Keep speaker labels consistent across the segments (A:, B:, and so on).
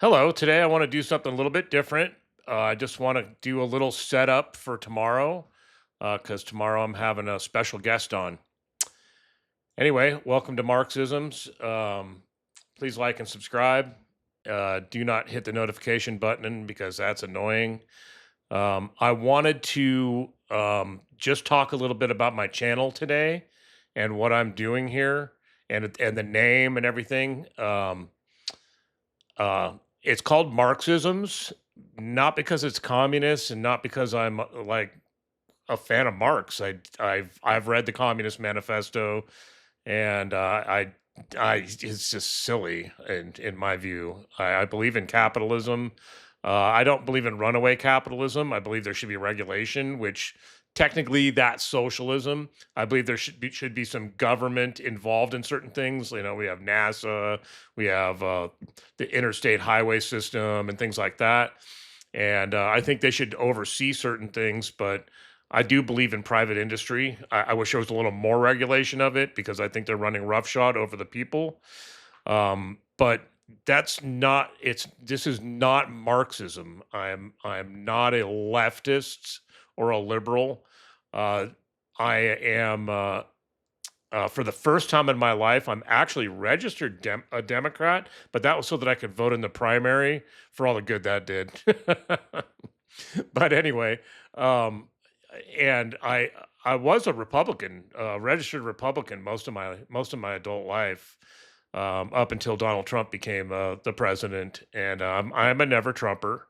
A: Hello, today I want to do something a little bit different. I just want to do a little setup for tomorrow because tomorrow I'm having a special guest on. Anyway, welcome to Marxisms. Please like and subscribe. Do not hit the notification button because that's annoying. I wanted to just talk a little bit about my channel today and what I'm doing here and the name and everything. It's called Marxisms, not because it's communist and not because I'm like a fan of Marx. I've read the Communist Manifesto, and I it's just silly in my view. I believe in capitalism. I don't believe in runaway capitalism. I believe there should be regulation, which technically that's socialism. I believe there should be some government involved in certain things. You know, we have NASA, we have the interstate highway system, and things like that. And I think they should oversee certain things, but I do believe in private industry. I wish there was a little more regulation of it because I think they're running roughshod over the people. But that's not it's this is not Marxism. I'm not a leftist or a liberal. Uh, I am for the first time in my life, I'm actually registered a Democrat, but that was so that I could vote in the primary for all the good that did. But anyway, um, and I was a Republican, registered Republican most of my adult life, up until Donald Trump became the president, and I'm a never Trumper.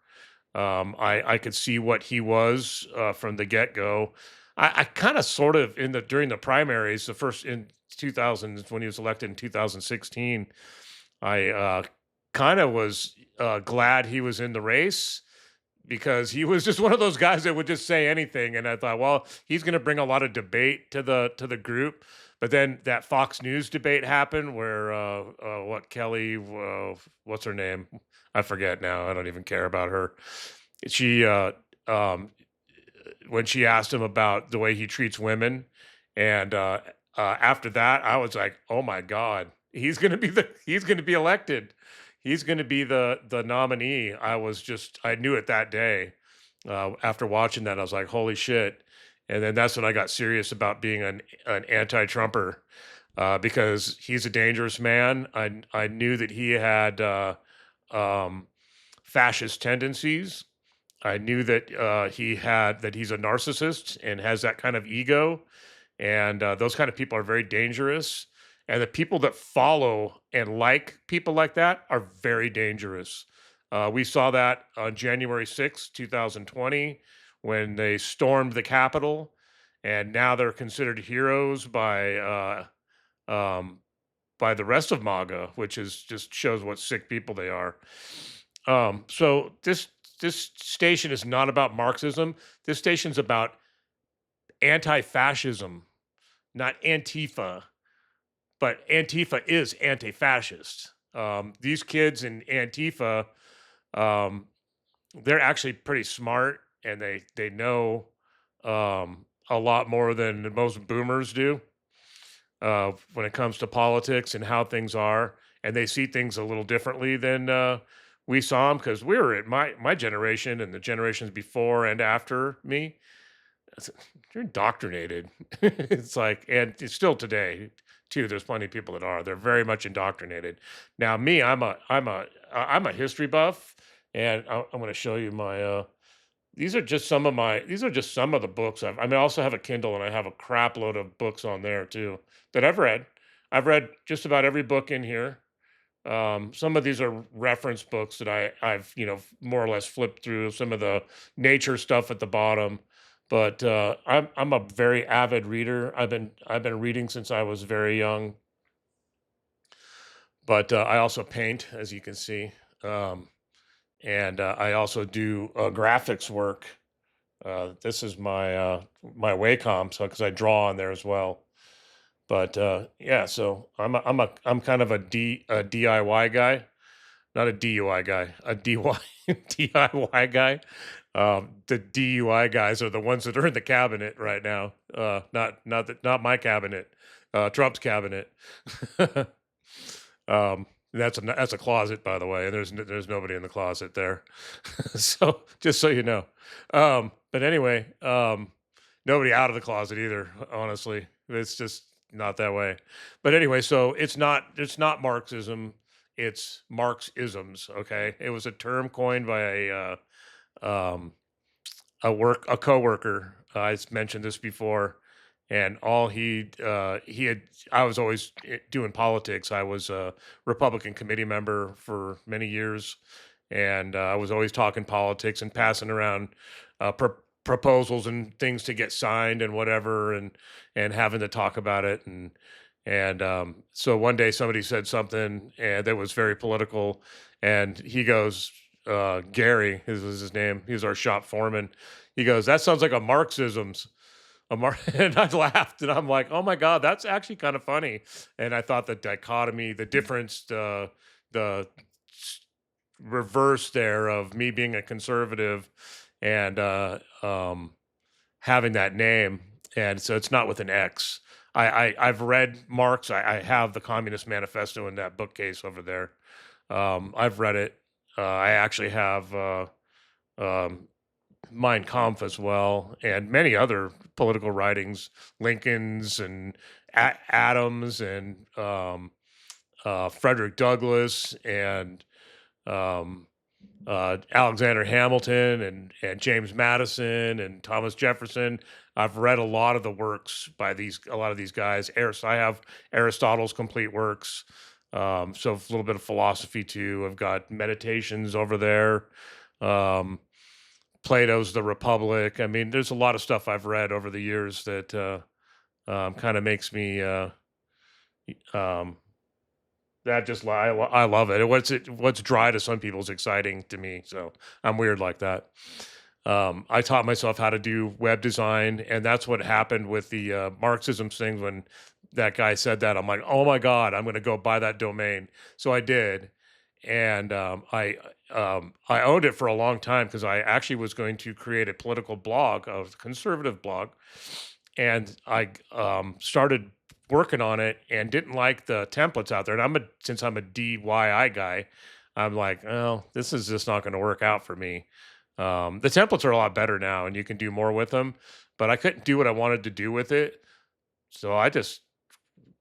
A: I could see what he was from the get go. I kind of sort of in the during the primaries, the first in 2000s when he was elected in 2016, I kind of was glad he was in the race because he was just one of those guys that would just say anything, and I thought, well, he's going to bring a lot of debate to the group. But then that Fox News debate happened where what Kelly, what's her name? I forget now. I don't even care about her. She um, when she asked him about the way he treats women, and after that, I was like, oh my god, he's gonna be elected. He's going to be the nominee. I knew it that day. After watching that, I was like, holy shit. And then that's when I got serious about being an anti-Trumper, because he's a dangerous man. I knew that he had um, fascist tendencies. I knew that he's a narcissist and has that kind of ego, and those kind of people are very dangerous. And the people that follow and like people like that are very dangerous. We saw that on January 6th, 2020, when they stormed the Capitol, and now they're considered heroes um, by the rest of MAGA, which is just shows what sick people they are. So this station is not about Marxism. This station's about anti-fascism, not Antifa, but Antifa is anti-fascist. These kids in Antifa, um, they're actually pretty smart, and they know a lot more than most boomers do when it comes to politics and how things are, and they see things a little differently than we saw them because we were at my generation and the generations before and after me. It's You're indoctrinated. It's like, and it's still today too. There's plenty of people that are. They're very much indoctrinated. Now, me, I'm a history buff, and I'm going to show you my. These are just some of the books I also have a Kindle and I have a crap load of books on there too that I've read. I've read just about every book in here. Some of these are reference books that I've more or less flipped through some of the nature stuff at the bottom. But I'm a very avid reader. I've been reading since I was very young. But I also paint, as you can see, and I also do graphics work. This is my Wacom, so because I draw on there as well. But yeah, so I'm kind of a DIY guy. Not a DUI guy, a DY DIY guy. The DUI guys are the ones that are in the cabinet right now. Not my cabinet, Trump's cabinet. um, That's a closet, by the way, and there's nobody in the closet there. So, just so you know. But anyway, nobody out of the closet either, honestly. It's just not that way. But anyway, so it's not Marxism, it's Marxisms, okay? It was a term coined by um a coworker. Mentioned this before, and all he had. I was always doing politics. I was a Republican committee member for many years, and I was always talking politics and passing around proposals and things to get signed and whatever, and having to talk about it. And so one day somebody said something and that was very political, and he goes, Gary, his was his name. He was our shop foreman. He goes, "That sounds like a Marxisms." And I laughed, and I'm like, "Oh my god, that's actually kind of funny." And I thought the dichotomy, the difference, the reverse there of me being a conservative and having that name, and so it's not with an X. I've read Marx. I have the Communist Manifesto in that bookcase over there. I've read it. I actually have um, Mein Kampf as well, and many other political writings, Lincoln's and Adams and Frederick Douglass and um, Alexander Hamilton and James Madison and Thomas Jefferson. I've read a lot of the works by a lot of these guys. I have Aristotle's complete works. So a little bit of philosophy too. I've got meditations over there. Um, Plato's The Republic. I mean, there's a lot of stuff I've read over the years that kind of makes me um, that just I love it. What's dry to some people is exciting to me. So I'm weird like that. I taught myself how to do web design, and that's what happened with the Marxism thing. When that guy said that, I'm like, oh my god, I'm going to go buy that domain. So I did, and I owned it for a long time because I actually was going to create a political blog, a conservative blog, and I started working on it and didn't like the templates out there. And since I'm a DIY guy, I'm like, oh, this is just not going to work out for me. The templates are a lot better now, and you can do more with them. But I couldn't do what I wanted to do with it, so I just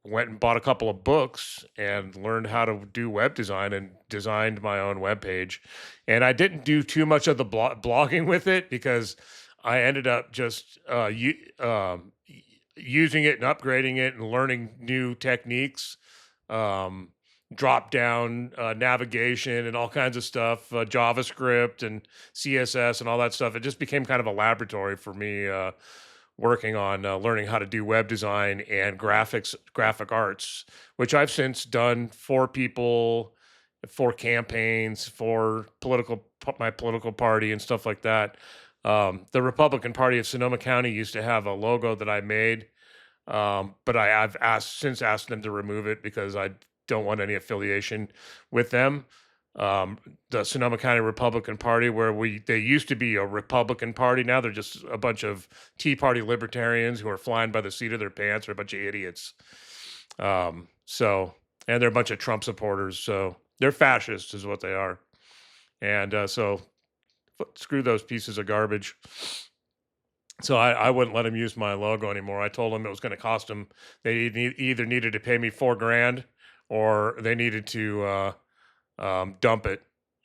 A: went and bought a couple of books and learned how to do web design and designed my own web page. And I didn't do too much of the blogging with it because I ended up just using it and upgrading it and learning new techniques, um, drop down navigation and all kinds of stuff, JavaScript and CSS and all that stuff. It just became kind of a laboratory for me. Working on learning how to do web design and graphic arts, which I've since done for people, for campaigns, for my political party and stuff like that. The Republican Party of Sonoma County used to have a logo that I made, but I've asked them to remove it because I don't want any affiliation with them. The Sonoma County Republican Party, where they used to be a Republican Party, now they're just a bunch of Tea Party libertarians who are flying by the seat of their pants, or a bunch of idiots. So, and they're a bunch of Trump supporters, so they're fascists, is what they are. And so, screw those pieces of garbage. So I wouldn't let them use my logo anymore. I told them it was going to cost them. They either needed to pay me $4,000, or they needed to dump it,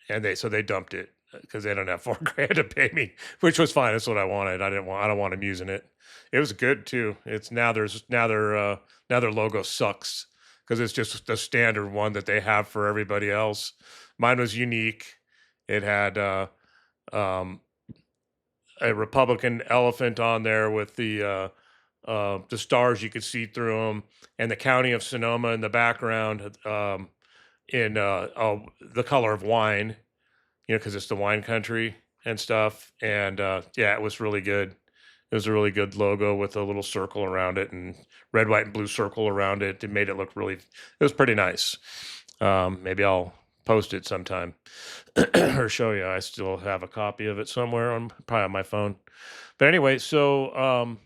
A: and they dumped it because they don't have $4,000 to pay me, which was fine. That's what I wanted. I don't want them using it. It was good too. It's now their logo sucks because it's just the standard one that they have for everybody else. Mine was unique. It had um, a Republican elephant on there with the stars, you could see through them, and the county of Sonoma in the background. In the color of wine, because it's the wine country and stuff. And yeah, it was really good. It was a really good logo with a little circle around it and red, white, and blue circle around it. It made it look really. It was pretty nice. Maybe I'll post it sometime or show you. I still have a copy of it somewhere on probably on my phone. But anyway, so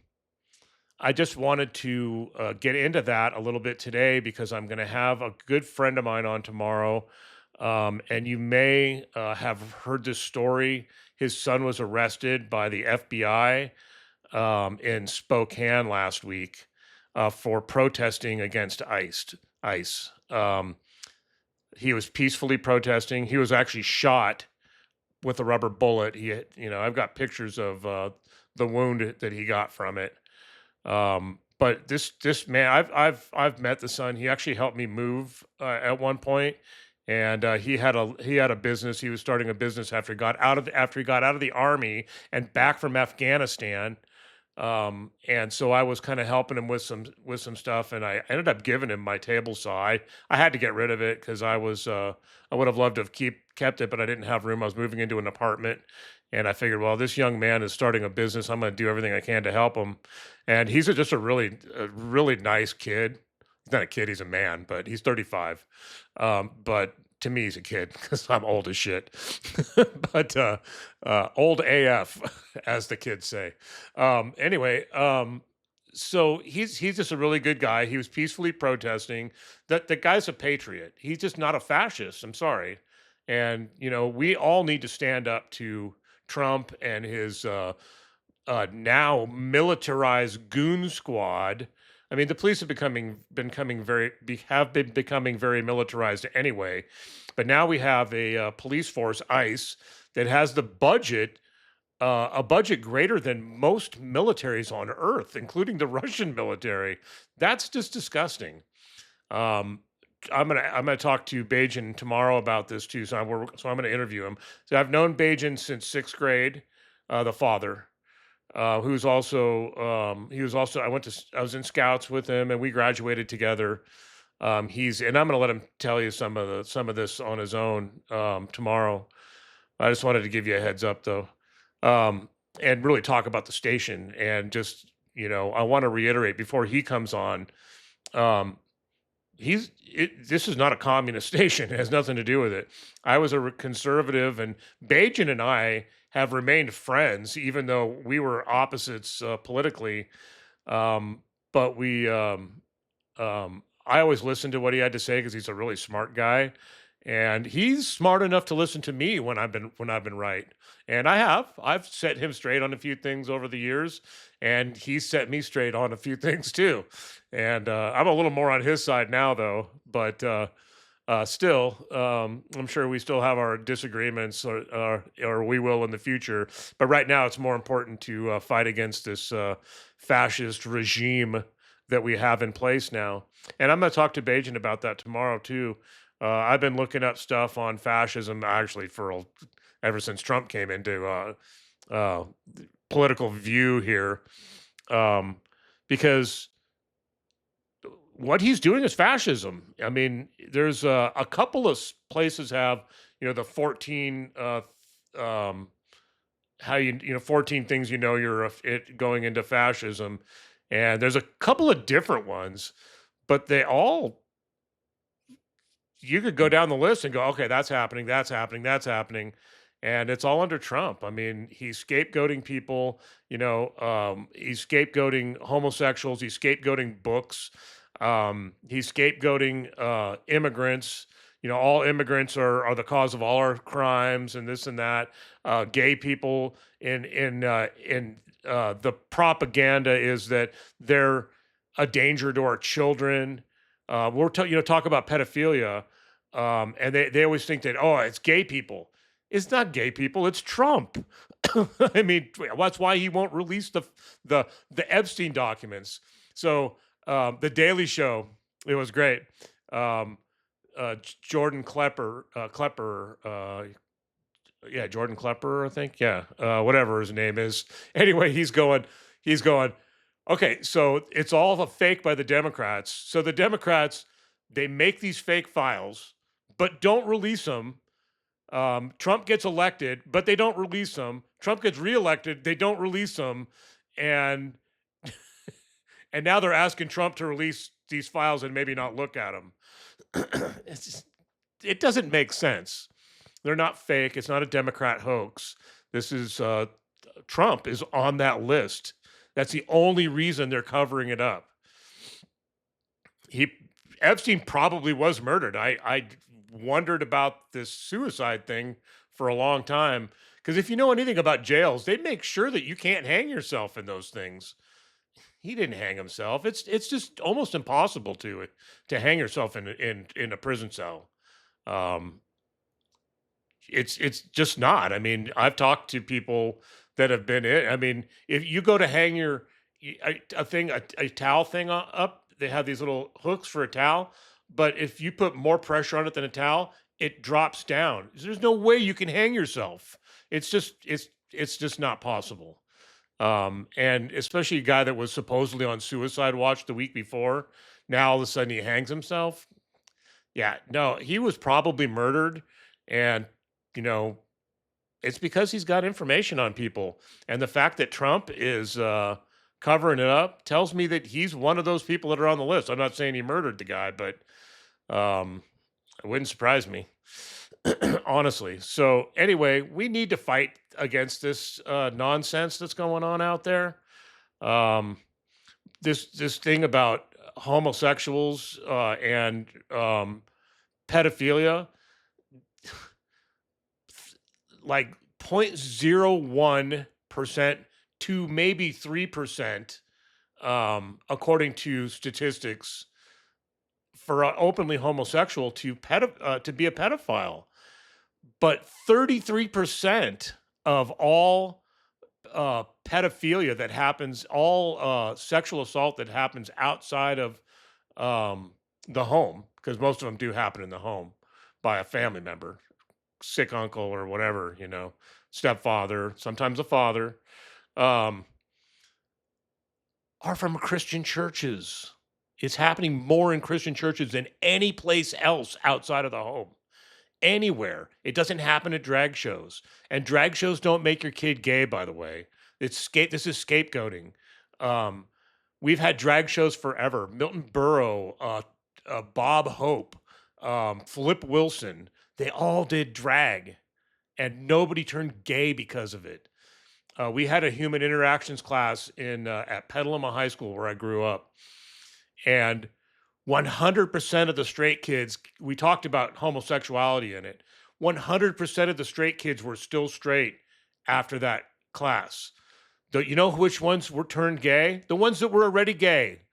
A: I just wanted to get into that a little bit today because I'm going to have a good friend of mine on tomorrow. And you may have heard this story. His son was arrested by the FBI in Spokane last week for protesting against ICE. He was peacefully protesting. He was actually shot with a rubber bullet. I've got pictures of the wound that he got from it. But this man, I've met the son. He actually helped me move at one point, and he had a business. He was starting a business after he got out of the army and back from Afghanistan. And so I was kind of helping him with some stuff, and I ended up giving him my table saw. I had to get rid of it because I would have loved to have kept it, but I didn't have room. I was moving into an apartment, and I figured, well, this young man is starting a business. I'm going to do everything I can to help him. And just a really nice kid. He's not a kid; he's a man, but he's 35. But to me, he's a kid because I'm old as shit. But old AF, as the kids say. Anyway, so he's just a really good guy. He was peacefully protesting. That the guy's a patriot. He's just not a fascist. I'm sorry. And we all need to stand up to Trump and his now militarized goon squad. I mean, the police have been becoming very militarized anyway, but now we have a police force, ICE, that has a budget greater than most militaries on Earth, including the Russian military. That's just disgusting. Um, I'm gonna talk to Bajan tomorrow about this too. So I'm gonna interview him. So I've known Bajan since sixth grade, the father, who's also he was also I was in scouts with him and we graduated together. He's and I'm going to let him tell you some of this on his own tomorrow. I just wanted to give you a heads up though, um, and really talk about the station and just I want to reiterate before he comes on. Um, this is not a communist station. It has nothing to do with it. I was a conservative, and Bajan and I have remained friends, even though we were opposites politically. Um, but I always listened to what he had to say because he's a really smart guy, and he's smart enough to listen to me when I've been right. And I've set him straight on a few things over the years, and he set me straight on a few things too. And I'm a little more on his side now, though. But still, I'm sure we still have our disagreements, or we will in the future. But right now, it's more important to fight against this fascist regime that we have in place now. And I'm going to talk to Bajan about that tomorrow too. I've been looking up stuff on fascism actually ever since Trump came into uh, political view here, um, because what he's doing is fascism. I mean, there's a couple of places have the 14 how 14 things you're going into fascism, and there's a couple of different ones, but they all you could go down the list and go, okay, that's happening, that's happening, that's happening, and it's all under Trump. I mean, he's scapegoating people. He's scapegoating homosexuals. He's scapegoating books. He's scapegoating immigrants. All immigrants are the cause of all our crimes and this and that. Gay people in the propaganda is that they're a danger to our children. Talk about pedophilia, and they always think that it's gay people. It's not gay people. It's Trump. I mean, that's why he won't release the Epstein documents. So the Daily Show, it was great. Um, Jordan Klepper, yeah, Jordan Klepper, I think, yeah, whatever his name is. Anyway, he's going. Okay, so it's all a fake by the Democrats. So the Democrats, they make these fake files, but don't release them. Trump gets elected, but they don't release them. Trump gets reelected, they don't release them, and and now they're asking Trump to release these files and maybe not look at them. It doesn't make sense. They're not fake. It's not a Democrat hoax. This is Trump is on that list. That's the only reason they're covering it up. He Epstein probably was murdered. I wondered about this suicide thing for a long time because if you know anything about jails, they make sure that you can't hang yourself in those things. He didn't hang himself. It's just almost impossible to hang yourself in a prison cell. Um, it's just not. I mean, I've talked to people that have been in. I mean, if you go to hang a thing, a towel thing up, they have these little hooks for a towel. But if you put more pressure on it than a towel, it drops down. There's no way you can hang yourself. It's just not possible. And especially a guy that was supposedly on suicide watch the week before, now all of a sudden he hangs himself. Yeah, no, he was probably murdered, and you know, it's because he's got information on people. And the fact that Trump is covering it up tells me that he's one of those people that are on the list. I'm not saying he murdered the guy, but um, it wouldn't surprise me, honestly. So, anyway, we need to fight against this nonsense that's going on out there. Um, this thing about homosexuals and pedophilia, like 0.01% to maybe 3%, according to statistics, for openly homosexual to be a pedophile. But 33% of all pedophilia that happens, all sexual assault that happens outside of the home, because most of them do happen in the home by a family member, sick uncle or whatever, stepfather, sometimes a father, um, are from Christian churches. It's happening more in Christian churches than any place else outside of the home. Anywhere. It doesn't happen at drag shows. And drag shows don't make your kid gay, by the way. This is scapegoating. Um, we've had drag shows forever. Milton Berle, Bob Hope, Flip Wilson, they all did drag, and nobody turned gay because of it. We had a human interactions class in at Petaluma High School where I grew up, and 100% of the straight kids, we talked about homosexuality in it. 100% of the straight kids were still straight after that class. You know which ones were turned gay? The ones that were already gay.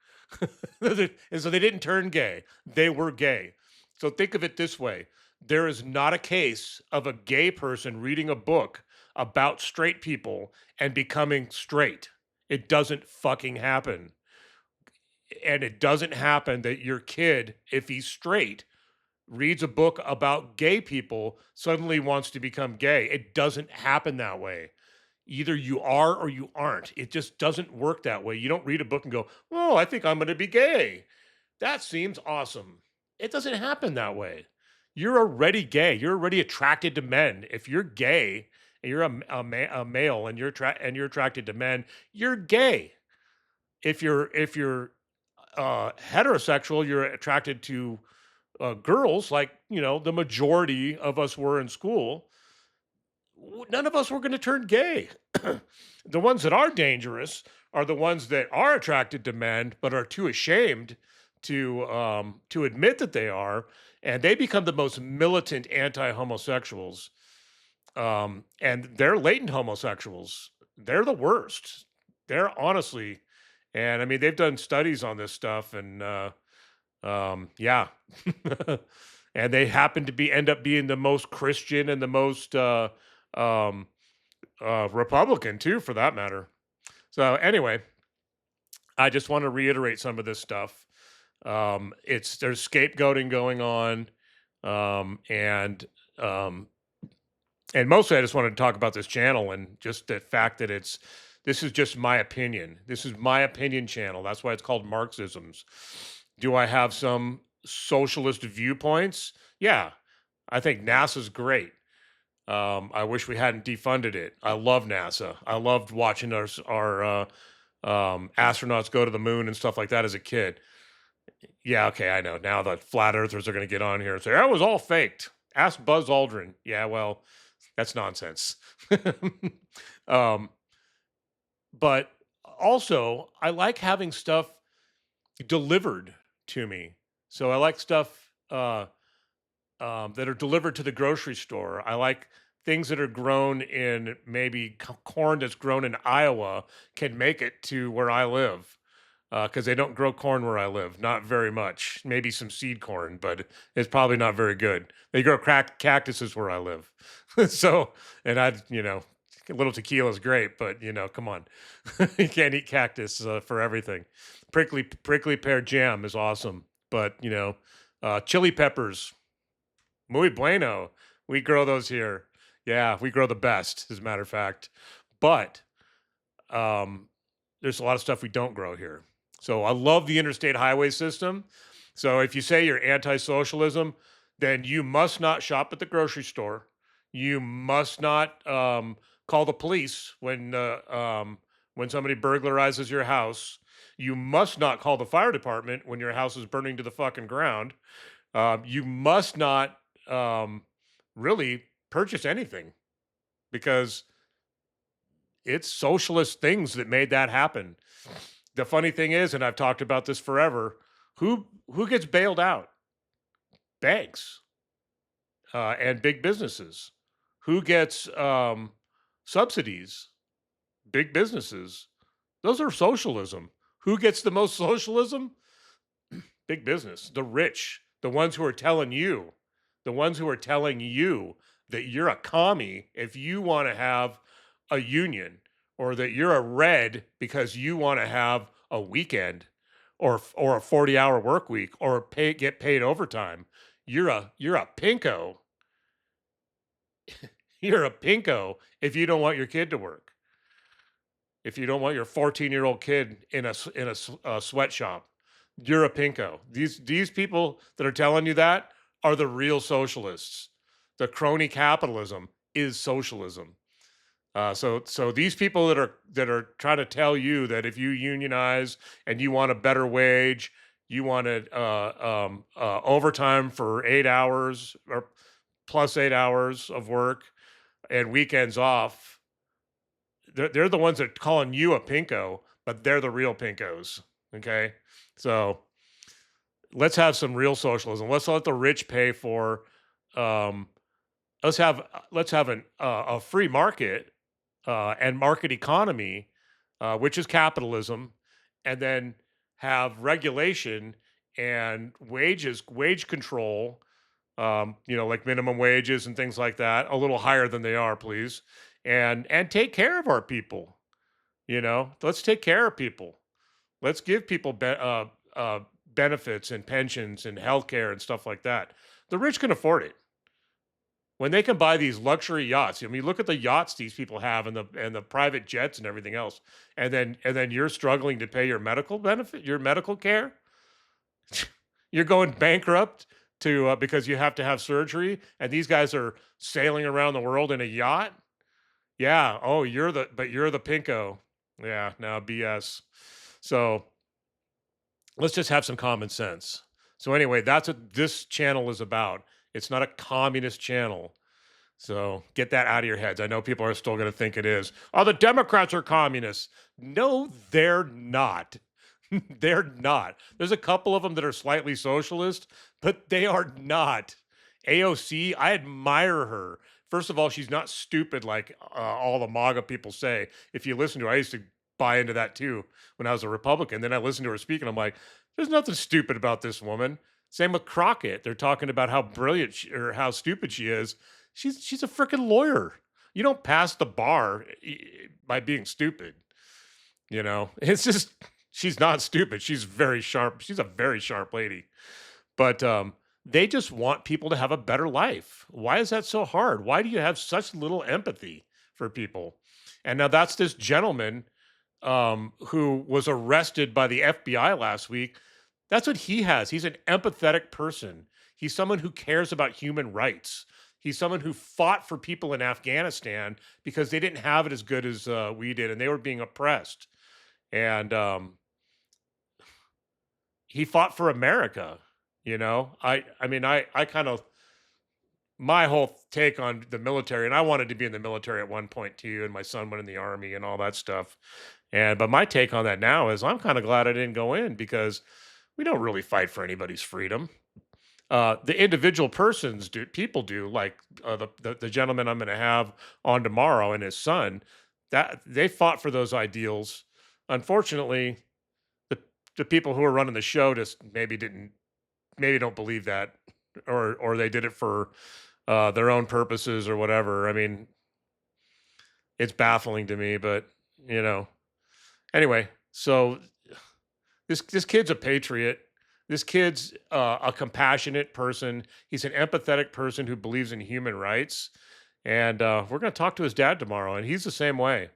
A: And so they didn't turn gay, they were gay. So think of it this way: there is not a case of a gay person reading a book about straight people and becoming straight. It doesn't fucking happen. And it doesn't happen that your kid, if he's straight, reads a book about gay people, suddenly wants to become gay. It doesn't happen that way. Either you are or you aren't. It just doesn't work that way. You don't read a book and go, "Oh, I think I'm going to be gay. That seems awesome." It doesn't happen that way. You're already gay. You're already attracted to men. If you're gay and you're a male and you're attracted to men, you're gay. If you're heterosexual, you're attracted to girls, like the majority of us were in school. None of us were going to turn gay. The ones that are dangerous are the ones that are attracted to men but are too ashamed to admit that they are, and they become the most militant anti-homosexuals. And they're latent homosexuals. They're the worst. They're honestly, and I mean, they've done studies on this stuff, and yeah, and they happen to end up being the most Christian and the most um, Republican too, for that matter. So anyway, I just want to reiterate some of this stuff. There's scapegoating going on, and mostly I just wanted to talk about this channel and just the fact that this is just my opinion. This is my opinion channel. That's why it's called Marxisms. Do I have some socialist viewpoints? Yeah, I think NASA's great. I wish we hadn't defunded it. I love NASA. I loved watching our astronauts go to the moon and stuff like that as a kid. Yeah, okay, I know. Now the flat earthers are going to get on here and say, that was all faked. Ask Buzz Aldrin. Yeah, well, that's nonsense. um, but Also, I like having stuff delivered to me. So I like stuff that are delivered to the grocery store. I like things that are grown in maybe corn that's grown in Iowa can make it to where I live because they don't grow corn where I live. Not very much. Maybe some seed corn, but it's probably not very good. They grow cactuses where I live. So, and a little tequila is great, but come on, you can't eat cactus for everything. Prickly pear jam is awesome, but chili peppers, muy bueno. We grow those here. Yeah, we grow the best, as a matter of fact. But um, there's a lot of stuff we don't grow here. So I love the interstate highway system. So if you say you're anti-socialism, then you must not shop at the grocery store. You must not call the police when somebody burglarizes your house. You must not call the fire department when your house is burning to the fucking ground. You must not really purchase anything because it's socialist things that made that happen. The funny thing is, and I've talked about this forever, who gets bailed out? Banks and big businesses. Who gets subsidies? Big businesses. Those are socialism. Who gets the most socialism? Big business, the rich, the ones who are telling you, the ones who are telling you that you're a commie if you want to have a union, or that you're a red because you want to have a weekend, or a 40-hour work week, or get paid overtime. You're a pinko. You're a pinko if you don't want your kid to work. If you don't want your 14-year-old kid in a sweatshop, you're a pinko. These people that are telling you that are the real socialists. The crony capitalism is socialism. So these people that are trying to tell you that if you unionize and you want a better wage, you want overtime for 8 hours or plus 8 hours of work and weekends off, they're the ones that are calling you a pinko, but they're the real pinkos. Okay, so let's have some real socialism. Let's let the rich pay for. Um, let's have a free market and market economy, which is capitalism, and then have regulation and wage control. Like minimum wages and things like that, a little higher than they are, please, and take care of our people. Let's take care of people. Let's give people benefits and pensions and healthcare and stuff like that. The rich can afford it when they can buy these luxury yachts. I mean, look at the yachts these people have, and the private jets and everything else. And then you're struggling to pay your medical benefit, your medical care. You're going bankrupt to because you have to have surgery, and these guys are sailing around the world in a yacht. Yeah. Oh, you're the pinko. Yeah. No BS. So let's just have some common sense. So anyway, that's what this channel is about. It's not a communist channel. So get that out of your heads. I know people are still going to think it is. Oh, the Democrats are communists. No, they're not. They're not. There's a couple of them that are slightly socialist, but they are not. AOC, I admire her. First of all, she's not stupid like all the MAGA people say. If you listen to her, I used to buy into that too when I was a Republican. Then I listened to her speak, and I'm like, there's nothing stupid about this woman. Same with Crockett. They're talking about how brilliant or how stupid she is. She's a freaking lawyer. You don't pass the bar by being stupid. It's just she's not stupid. She's very sharp. She's a very sharp lady. But they just want people to have a better life. Why is that so hard? Why do you have such little empathy for people? And now that's this gentleman who was arrested by the FBI last week. That's what he has. He's an empathetic person. He's someone who cares about human rights. He's someone who fought for people in Afghanistan because they didn't have it as good as we did, and they were being oppressed. And he fought for America. I mean, I kind of my whole take on the military, and I wanted to be in the military at one point too, and my son went in the army and all that stuff. And but my take on that now is I'm kind of glad I didn't go in because we don't really fight for anybody's freedom. The individual persons do, people do, like the gentleman I'm going to have on tomorrow and his son, that they fought for those ideals. Unfortunately, the the people who are running the show just maybe don't believe that, or they did it for their own purposes or whatever. I mean, it's baffling to me, but you know. Anyway, so this kid's a patriot. This kid's a compassionate person. He's an empathetic person who believes in human rights. And we're going to talk to his dad tomorrow, and he's the same way.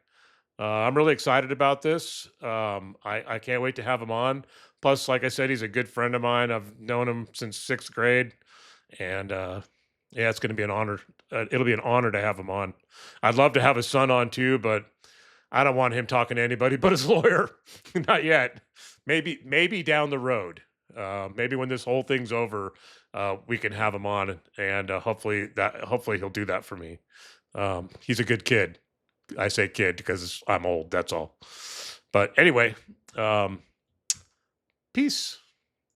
A: I'm really excited about this. I can't wait to have him on. Plus, like I said, he's a good friend of mine. I've known him since sixth grade, and yeah, it's going to be an honor. It'll be an honor to have him on. I'd love to have his son on too, but I don't want him talking to anybody but his lawyer. Not yet. Maybe down the road. Maybe when this whole thing's over, we can have him on, and hopefully he'll do that for me. He's a good kid. I say kid because I'm old. That's all. But anyway, um, peace.